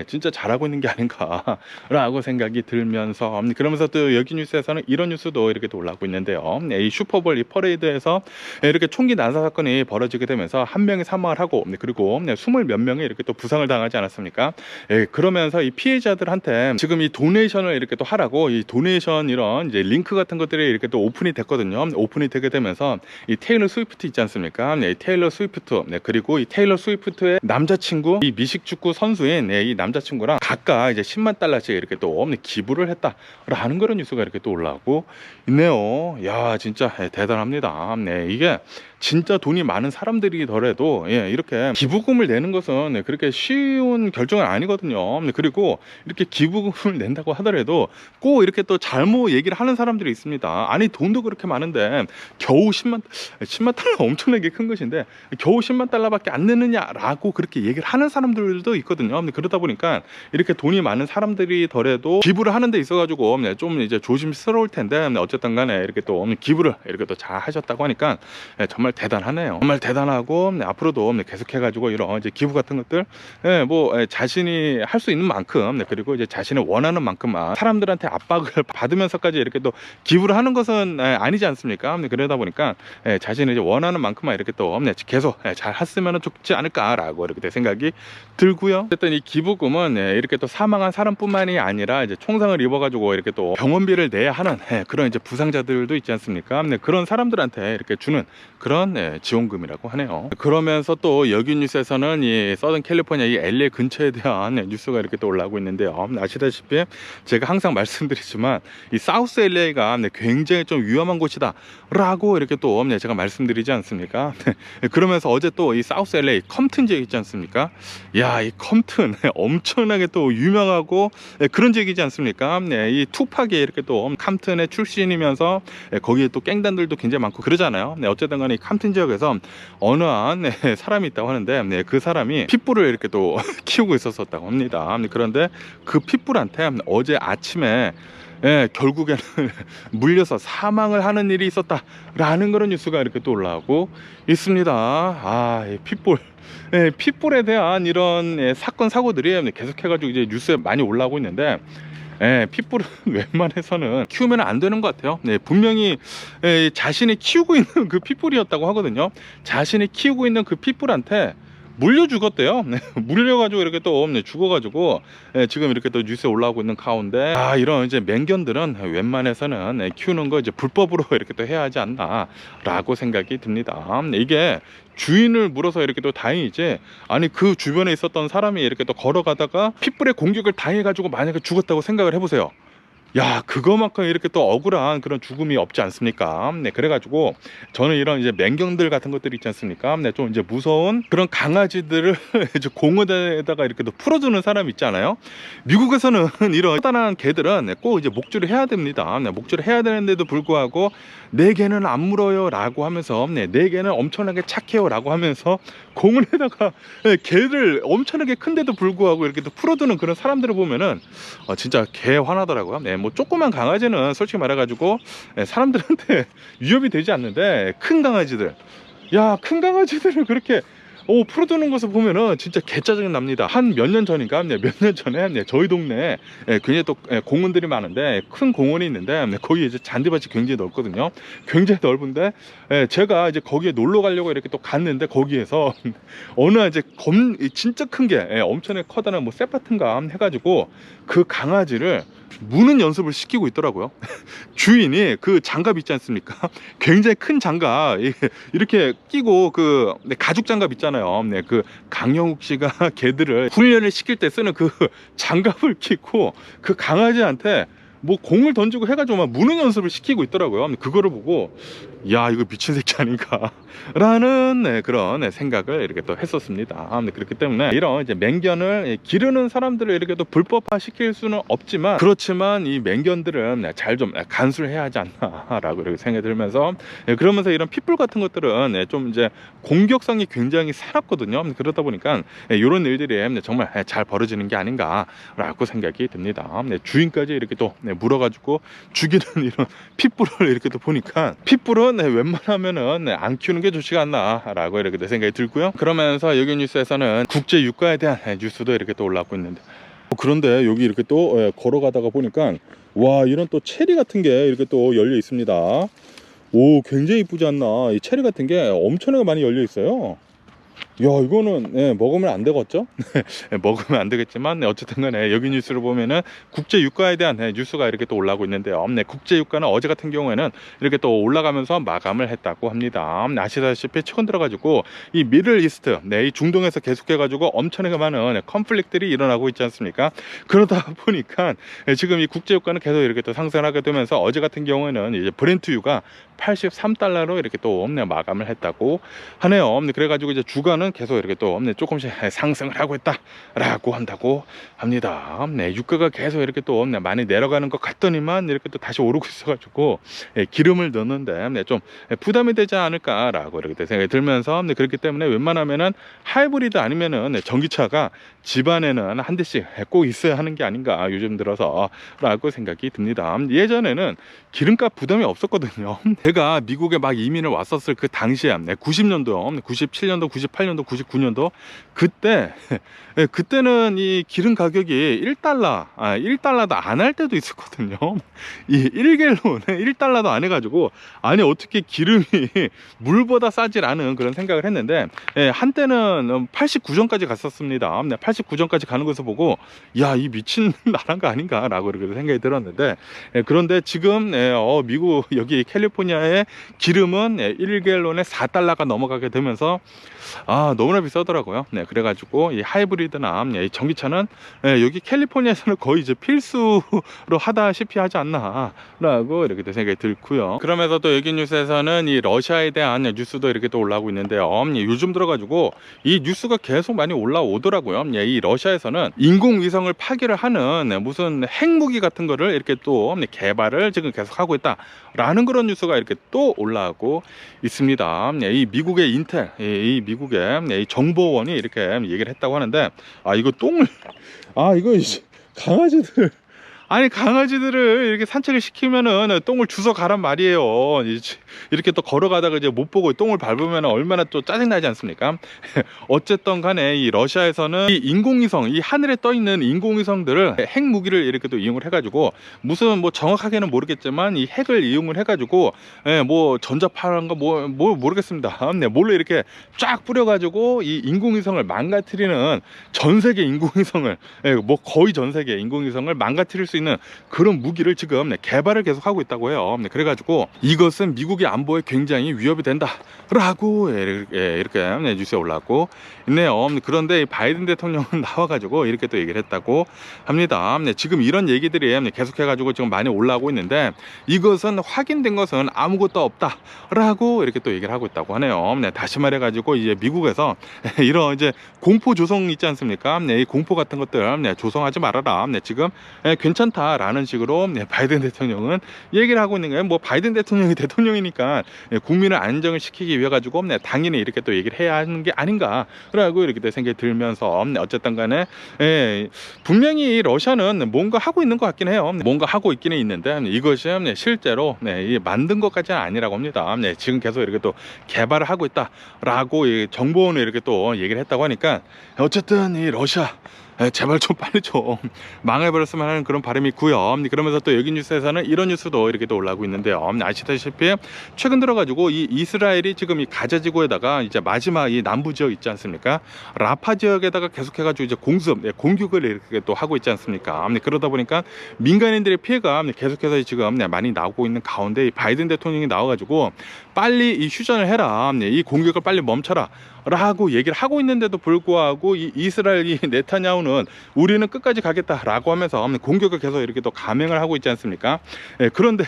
진짜 잘하고 있는 게 아닌가 라고 생각이 들면서, 그러면서 또 여기 뉴스에서는 이런 뉴스도 이렇게 또 올라오고 있는데요. 이 슈퍼볼 이 퍼레이드에서 이렇게 총기 난사 사건이 벌어지게 되면서 한 명이 사망을 하고, 그리고 20몇 명이 이렇게 또 부상을 당하지 않았습니까? 그러면서 이 피해자들한테 지금 이 도네이션을 이렇게 또 하라고 이 도네이션 이런 이제 링크 같은 것들이 이렇게 또 오픈이 됐거든요. 오픈이 되게 되면서 이 테일러 스위프트 있지 않습니까? 테일러 스위프트, 그리고 이 테일러 스위프트의 남자친구, 이 미식축구 선수인 이 남자친구랑 각각 이제 10만 달러씩 이렇게 또 기부를 했다라는 그런 뉴스가 이렇게 또 올라오고 있네요. 야, 진짜 대단합니다. 이게 진짜 돈이 많은 사람들이더라도 이렇게 기부금을 내는 것은 그렇게 쉬운 결정은 아니거든요. 그리고 이렇게 기부금을 낸다고 하더라도 꼭 이렇게 또 잘못 얘기를 하는 사람들이 있습니다. 아니, 돈도 그렇게 많은데 겨우 10만 달러 엄청나게 큰 것인데 겨우 10만 달러밖에 안 내느냐라고 그렇게 얘기를 하는 사람들도 있거든요. 그러다 보니까 이렇게 돈이 많은 사람들이더라도 기부를 하는 데 있어가지고 좀 이제 조심스러울 텐데, 어쨌든 간에 이렇게 또 기부를 이렇게 또 잘 하셨다고 하니까 정말 대단하네요. 정말 대단하고 앞으로도 계속해가지고 이런 이제 기부 같은 것들 뭐 자신이 할 수 있는 만큼, 그리고 이제 자신이 원하는 만큼만 사람들한테 압박을 받으면서까지 이렇게 또 기부를 하는 것은 아니지 않습니까? 그러다 보니까 자신이 이제 원하는 만큼만 이렇게 또 계속 잘 했으면 좋지 않을까라고 이렇게 생각이 들고요. 어쨌든 이 기부금은 이렇게 또 사망한 사람뿐만이 아니라 이제 총상을 입어가지고 이렇게 또 병원비를 내야 하는 그런 이제 부상자들도 있지 않습니까? 그런 사람들한테 이렇게 주는 그런 지원금이라고 하네요. 그러면서 또 여기 뉴스에서는 이 서든 캘리포니아 이 LA 근처에 대한 뉴스가 이렇게 또 올라오고 있는데요. 아시다시피 제가 항상 말씀드리지만 이 사우스 LA가 굉장히 좀 위험한 곳이다 라고 이렇게 또 제가 말씀드리지 않습니까? 그러면서 어제 또 이 사우스 LA 컴튼 지역 있지 않습니까? 야, 이 컴튼 엄청나게 또 유명하고 그런 지역이지 않습니까? 이 투팍이 이렇게 또 컴튼의 출신이면서 거기에 또 갱단들도 굉장히 많고 그러잖아요. 어쨌든 간에 이 컴튼 지역에서 어느 한 사람이 있다고 하는데 그 사람이 pitbull을 이렇게 또 키우고 있었다고 합니다. 그런데 그 핏불한테 어제 아침에 결국에는 물려서 사망을 하는 일이 있었다라는 그런 뉴스가 이렇게 또 올라오고 있습니다. 이 핏불, 핏불에 대한 이런 사건 사고들이 계속해가지고 이제 뉴스에 많이 올라오고 있는데, 핏불은 웬만해서는 키우면 안 되는 것 같아요. 분명히 자신이 키우고 있는 그 핏불이었다고 하거든요. 자신이 키우고 있는 그 핏불한테 물려 죽었대요. 물려가지고 이렇게 또 죽어가지고 지금 이렇게 또 뉴스에 올라오고 있는 가운데, 이런 이제 맹견들은 웬만해서는 키우는 거 이제 불법으로 이렇게 또 해야 하지 않나라고 생각이 듭니다. 이게 주인을 물어서 이렇게 또 다행이지, 아니 그 주변에 있었던 사람이 이렇게 또 걸어가다가 핏불의 공격을 당해가지고 만약에 죽었다고 생각을 해보세요. 야, 그거만큼 이렇게 또 억울한 그런 죽음이 없지 않습니까? 그래가지고 저는 이런 이제 맹경들 같은 것들이 있지 않습니까? 좀 이제 무서운 그런 강아지들을 이제 공원에다가 이렇게 또 풀어주는 사람 있잖아요. 미국에서는 이런 커다란 개들은 꼭 이제 목줄을 해야 됩니다. 목줄을 해야 되는데도 불구하고 내 개는 안 물어요 라고 하면서, 내 개는 엄청나게 착해요 라고 하면서 공원에다가 개를 엄청나게 큰데도 불구하고 이렇게 또 풀어두는 그런 사람들을 보면은 진짜 개 화나더라고요. 뭐 뭐 조그만 강아지는 솔직히 말해가지고 사람들한테 위협이 되지 않는데, 큰 강아지들, 야, 큰 강아지들을 그렇게 풀어두는 것을 보면은 진짜 개짜증 납니다. 한 몇 년 전인가, 몇 년 전에 저희 동네에 굉장히 또 공원들이 많은데, 큰 공원이 있는데 거기 이제 잔디밭이 굉장히 넓거든요. 굉장히 넓은데 제가 이제 거기에 놀러 가려고 이렇게 또 갔는데, 거기에서 어느 이제 진짜 큰 게 엄청나게 커다란 뭐 세파튼가 해가지고 그 강아지를 무는 연습을 시키고 있더라고요. 주인이 그 장갑 있지 않습니까? 굉장히 큰 장갑 이렇게 끼고, 그 가죽 장갑 있잖아요. 그 강영욱 씨가 개들을 훈련을 시킬 때 쓰는 그 장갑을 끼고 그 강아지한테 뭐 공을 던지고 해가지고 막 무는 연습을 시키고 있더라고요. 그거를 보고, 야, 이거 미친 새끼 아닌가 라는 그런 생각을 이렇게 또 했었습니다. 그렇기 때문에 이런 이제 맹견을 기르는 사람들을 이렇게 또 불법화 시킬 수는 없지만, 그렇지만 이 맹견들은 잘 좀 간수를 해야 하지 않나 라고 이렇게 생각이 들면서, 그러면서 이런 핏불 같은 것들은 좀 이제 공격성이 굉장히 살았거든요. 그러다 보니까 이런 일들이 정말 잘 벌어지는 게 아닌가 라고 생각이 듭니다. 주인까지 이렇게 또 물어가지고 죽이는 이런 핏불을 이렇게 또 보니까, 핏불은 웬만하면은 안 키우는 게 좋지 않나 라고 이렇게 생각이 들고요. 그러면서 여기 뉴스에서는 국제 유가에 대한 뉴스도 이렇게 또 올라오고 있는데, 그런데 여기 이렇게 또 걸어가다가 보니까, 와, 이런 또 체리 같은 게 이렇게 또 열려 있습니다. 오, 굉장히 이쁘지 않나. 이 체리 같은 게 엄청나게 많이 열려 있어요. 야, 이거는 먹으면 안 되겠죠? 먹으면 안 되겠지만 어쨌든 간에 여기 뉴스를 보면은 국제 유가에 대한 뉴스가 이렇게 또 올라오고 있는데요. 국제 유가는 어제 같은 경우에는 이렇게 또 올라가면서 마감을 했다고 합니다. 아시다시피 최근 들어가지고 이 미들 이스트, 이 중동에서 계속해가지고 엄청나게 많은 컨플릭트들이 일어나고 있지 않습니까? 그러다 보니까 지금 이 국제 유가는 계속 이렇게 또 상승하게 되면서, 어제 같은 경우에는 이제 브렌트유가 83달러로 이렇게 또 마감을 했다고 하네요. 그래가지고 이제 주가는 계속 이렇게 또 조금씩 상승을 하고 있다라고 한다고 합니다. 유가가 계속 이렇게 또 많이 내려가는 것 같더니만 이렇게 또 다시 오르고 있어가지고 기름을 넣는데 좀 부담이 되지 않을까라고 이렇게 생각이 들면서, 그렇기 때문에 웬만하면은 하이브리드 아니면은 전기차가 집안에는 한 대씩 꼭 있어야 하는 게 아닌가 요즘 들어서 라고 생각이 듭니다. 예전에는 기름값 부담이 없었거든요. 제가 미국에 막 이민을 왔었을 그 당시에 90년도, 97년도, 98년도, 99년도 그때는 이 기름 가격이 1달러도 안 할 때도 있었거든요. 이 1갤론에 1달러도 안 해가지고, 아니 어떻게 기름이 물보다 싸질 않은 그런 생각을 했는데, 한때는 89전까지 갔었습니다. 89전까지 가는 것을 보고, 야, 이 미친 나라가 아닌가 라고 이렇게 생각이 들었는데, 그런데 지금 미국 여기 캘리포니아의 기름은 1갤론에 4달러가 넘어가게 되면서 너무나 비싸더라고요. 그래가지고 이 하이브리드나 이 전기차는 여기 캘리포니아에서는 거의 이제 필수로 하다시피 하지 않나 라고 이렇게 생각이 들고요. 그러면서 또 여기 뉴스에서는 이 러시아에 대한 뉴스도 이렇게 또 올라오고 있는데요. 요즘 들어가지고 이 뉴스가 계속 많이 올라오더라고요. 이 러시아에서는 인공위성을 파괴를 하는 무슨 핵무기 같은 거를 이렇게 또 개발을 지금 계속 하고 있다 라는 그런 뉴스가 이렇게 또 올라오고 있습니다. 이 미국의 인텔, 이 미국의 이 정보원이 이렇게 얘기를 했다고 하는데, 이거 똥을, 이거 강아지들, 아니 강아지들을 이렇게 산책을 시키면은 똥을 주워 가란 말이에요. 이렇게 또 걸어가다가 이제 못 보고 똥을 밟으면 얼마나 또 짜증나지 않습니까? 어쨌든 간에 이 러시아에서는 이 인공위성, 이 하늘에 떠 있는 인공위성들을 핵무기를 이렇게 또 이용을 해가지고, 무슨 뭐 정확하게는 모르겠지만 이 핵을 이용을 해가지고 뭐 전자파란가 뭐 모르겠습니다. 몰래 이렇게 쫙 뿌려가지고 이 인공위성을 망가뜨리는, 전 세계 인공위성을 뭐 거의 전 세계 인공위성을 망가뜨릴 수 있는 그런 무기를 지금 개발을 계속 하고 있다고 해요. 그래가지고 이것은 미국의 안보에 굉장히 위협이 된다 라고 이렇게 뉴스에 올라왔고 있네요. 그런데 바이든 대통령은 나와가지고 이렇게 또 얘기를 했다고 합니다. 지금 이런 얘기들이 계속해가지고 지금 많이 올라오고 있는데, 이것은 확인된 것은 아무것도 없다 라고 이렇게 또 얘기를 하고 있다고 하네요. 다시 말해가지고 이제 미국에서 이런 이제 공포 조성 있지 않습니까? 이 공포 같은 것들 조성하지 말아라. 지금 괜찮다 괜찮다라는 식으로 바이든 대통령은 얘기를 하고 있는 거예요. 뭐 바이든 대통령이 대통령이니까 국민을 안정을 시키기 위해 가지고 당연히 이렇게 또 얘기를 해야 하는 게 아닌가라고 이렇게 또 생각이 들면서 어쨌든 간에 분명히 러시아는 뭔가 하고 있는 것 같긴 해요. 뭔가 하고 있기는 있는데 이것이 실제로 만든 것까지는 아니라고 합니다. 지금 계속 이렇게 또 개발을 하고 있다라고 정보원을 이렇게 또 얘기를 했다고 하니까 어쨌든 이 러시아 제발 좀 빨리 좀 망해버렸으면 하는 그런 바람이 있고요. 그러면서 또 여기 뉴스에서는 이런 뉴스도 이렇게 또 올라오고 있는데요. 아시다시피 최근 들어가지고 이 이스라엘이 지금 이 가자 지구에다가 이제 마지막 이 남부 지역 있지 않습니까? 라파 지역에다가 계속해가지고 이제 공격을 이렇게 또 하고 있지 않습니까? 그러다 보니까 민간인들의 피해가 계속해서 지금 많이 나오고 있는 가운데 이 바이든 대통령이 나와가지고 빨리 이 휴전을 해라, 이 공격을 빨리 멈춰라 라고 얘기를 하고 있는데도 불구하고 이 이스라엘 이 네타냐후는 우리는 끝까지 가겠다라고 하면서 공격을 계속 이렇게 또 감행을 하고 있지 않습니까? 그런데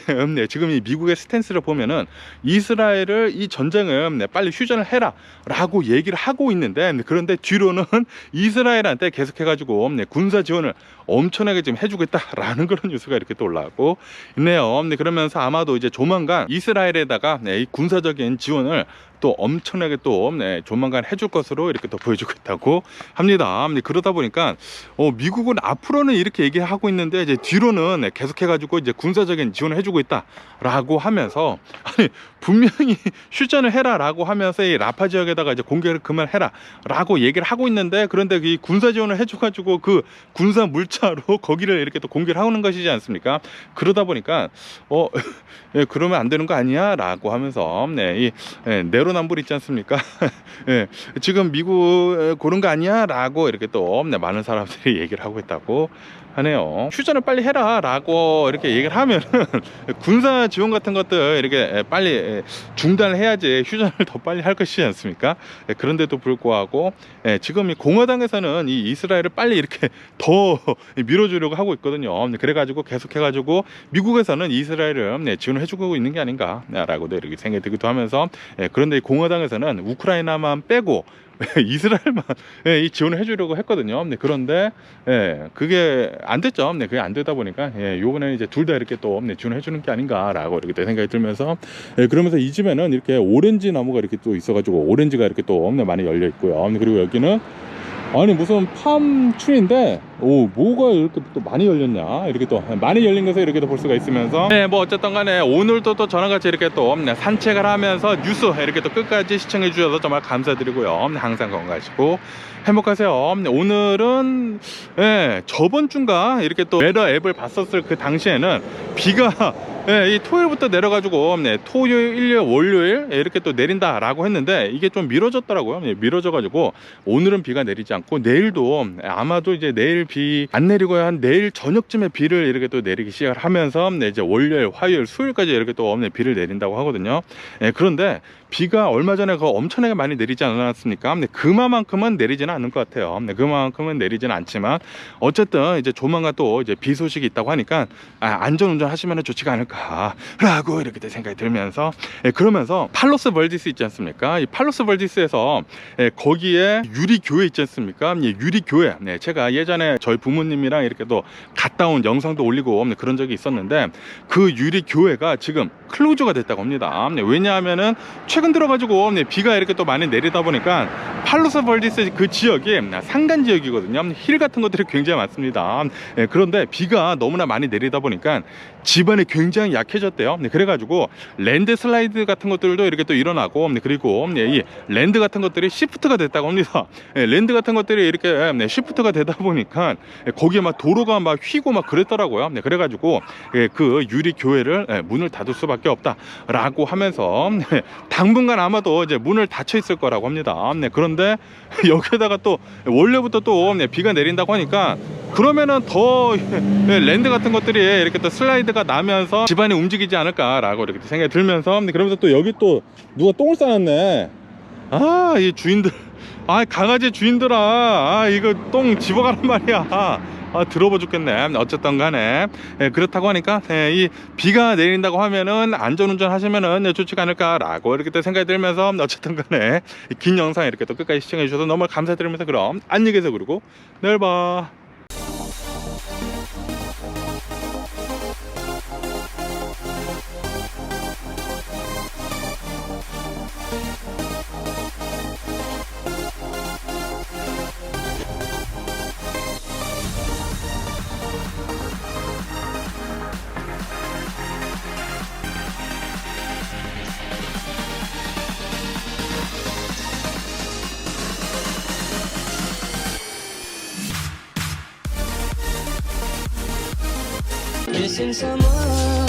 지금 이 미국의 스탠스를 보면은 이스라엘을 이 전쟁을 빨리 휴전을 해라 라고 얘기를 하고 있는데, 그런데 뒤로는 이스라엘한테 계속해가지고 군사 지원을 엄청나게 지금 해주겠다라는 그런 뉴스가 이렇게 또 올라오고 있네요. 그러면서 아마도 이제 조만간 이스라엘에다가 이 군사적인 지원을 또 엄청나게 또 조만간 해줄 것으로 이렇게 또 보여주고 있다고 합니다. 그러다 보니까 미국은 앞으로는 이렇게 얘기하고 있는데 이제 뒤로는 계속해가지고 이제 군사적인 지원을 해주고 있다라고 하면서, 아니 분명히 휴전을 해라라고 하면서 이 라파 지역에다가 이제 공격을 그만해라라고 얘기를 하고 있는데, 그런데 이 군사 지원을 해줘가지고 그 군사 물자로 거기를 이렇게 또 공격을 하는 것이지 않습니까? 그러다 보니까 그러면 안 되는 거 아니야라고 하면서 이 내로남불 있지 않습니까? 지금 미국 그런 거 아니야? 라고 이렇게 또 많은 사람들이 얘기를 하고 있다고 하네요. 휴전을 빨리 해라 라고 이렇게 얘기를 하면은 군사 지원 같은 것들 이렇게 빨리 중단을 해야지 휴전을 더 빨리 할 것이지 않습니까? 그런데도 불구하고 지금 이 공화당에서는 이 이스라엘을 빨리 이렇게 더 밀어주려고 하고 있거든요. 그래가지고 계속해가지고 미국에서는 이스라엘을 지원을 해주고 있는 게 아닌가라고도 이렇게 생각이 들기도 하면서, 그런데 공화당에서는 우크라이나만 빼고 이스라엘만 이 지원을 해주려고 했거든요. 그런데 그게 안 됐죠. 그게 안 되다 보니까 요번에 이제 둘 다 이렇게 또 지원을 해주는 게 아닌가라고 이렇게 생각이 들면서, 그러면서 이 집에는 이렇게 오렌지 나무가 이렇게 또 있어가지고 오렌지가 이렇게 또 많이 열려 있고요. 그리고 여기는 아니 무슨 팜트리인데 뭐가 이렇게 또 많이 열렸냐, 이렇게 또 많이 열린 것을 이렇게 볼 수가 있으면서, 뭐 어쨌든 간에 오늘도 또 저랑 같이 이렇게 또 산책을 하면서 뉴스 이렇게 또 끝까지 시청해 주셔서 정말 감사드리고요. 항상 건강하시고 행복하세요. 오늘은 저번 주인가 이렇게 또 웨더 앱을 봤었을 그 당시에는 비가 이 토요일부터 내려가지고 토요일, 일요일, 월요일 이렇게 또 내린다라고 했는데 이게 좀 미뤄졌더라고요. 미뤄져가지고 오늘은 비가 내리지 않고 내일도 아마도 이제 내일 비 안 내리고 한 내일 저녁쯤에 비를 이렇게 또 내리기 시작을 하면서 이제 월요일, 화요일, 수요일까지 이렇게 또 비를 내린다고 하거든요. 그런데 비가 얼마 전에 엄청나게 많이 내리지 않았습니까? 그만큼은 내리지는 않을 것 같아요. 그만큼은 내리지는 않지만 어쨌든 이제 조만간 또 이제 비 소식이 있다고 하니까 안전운전 하시면 좋지가 않을까라고 이렇게 생각이 들면서, 그러면서 팔로스 벌디스 있지 않습니까? 이 팔로스 벌디스에서 거기에 유리교회 있지 않습니까? 유리교회, 제가 예전에 저희 부모님이랑 이렇게 또 갔다 온 영상도 올리고 그런 적이 있었는데, 그 유리교회가 지금 클로즈가 됐다고 합니다. 왜냐하면은 최근 들어가지고 비가 이렇게 또 많이 내리다 보니까 팔로스 벌디스 그 지역이 산간 지역이거든요. 힐 같은 것들이 굉장히 많습니다. 그런데 비가 너무나 많이 내리다 보니까 집안이 굉장히 약해졌대요. 그래가지고 랜드 슬라이드 같은 것들도 이렇게 또 일어나고, 그리고 이 랜드 같은 것들이 시프트가 됐다고 합니다. 랜드 같은 것들이 이렇게 시프트가 되다 보니까 거기에 막 도로가 막 휘고 막 그랬더라고요. 그래가지고 그 유리 교회를 문을 닫을 수밖에 없다라고 하면서 당분간 아마도 이제 문을 닫혀 있을 거라고 합니다. 그런데 여기에다가 또 원래부터 또 비가 내린다고 하니까 그러면은 더 랜드 같은 것들이 이렇게 또 슬라이드가 나면서 집안이 움직이지 않을까라고 이렇게 생각이 들면서, 그러면서 또 여기 또 누가 똥을 싸놨네. 이 주인들, 강아지 주인들아, 이거 똥 집어가란 말이야. 들어봐 죽겠네. 어쨌든 간에 그렇다고 하니까 이 비가 내린다고 하면은 안전운전 하시면은 좋지가 않을까라고 이렇게 또 생각이 들면서, 어쨌든 간에 긴 영상 이렇게 또 끝까지 시청해 주셔서 너무 감사드리면서 그럼 안녕히 계세요. 그리고 내일 봐. Missing someone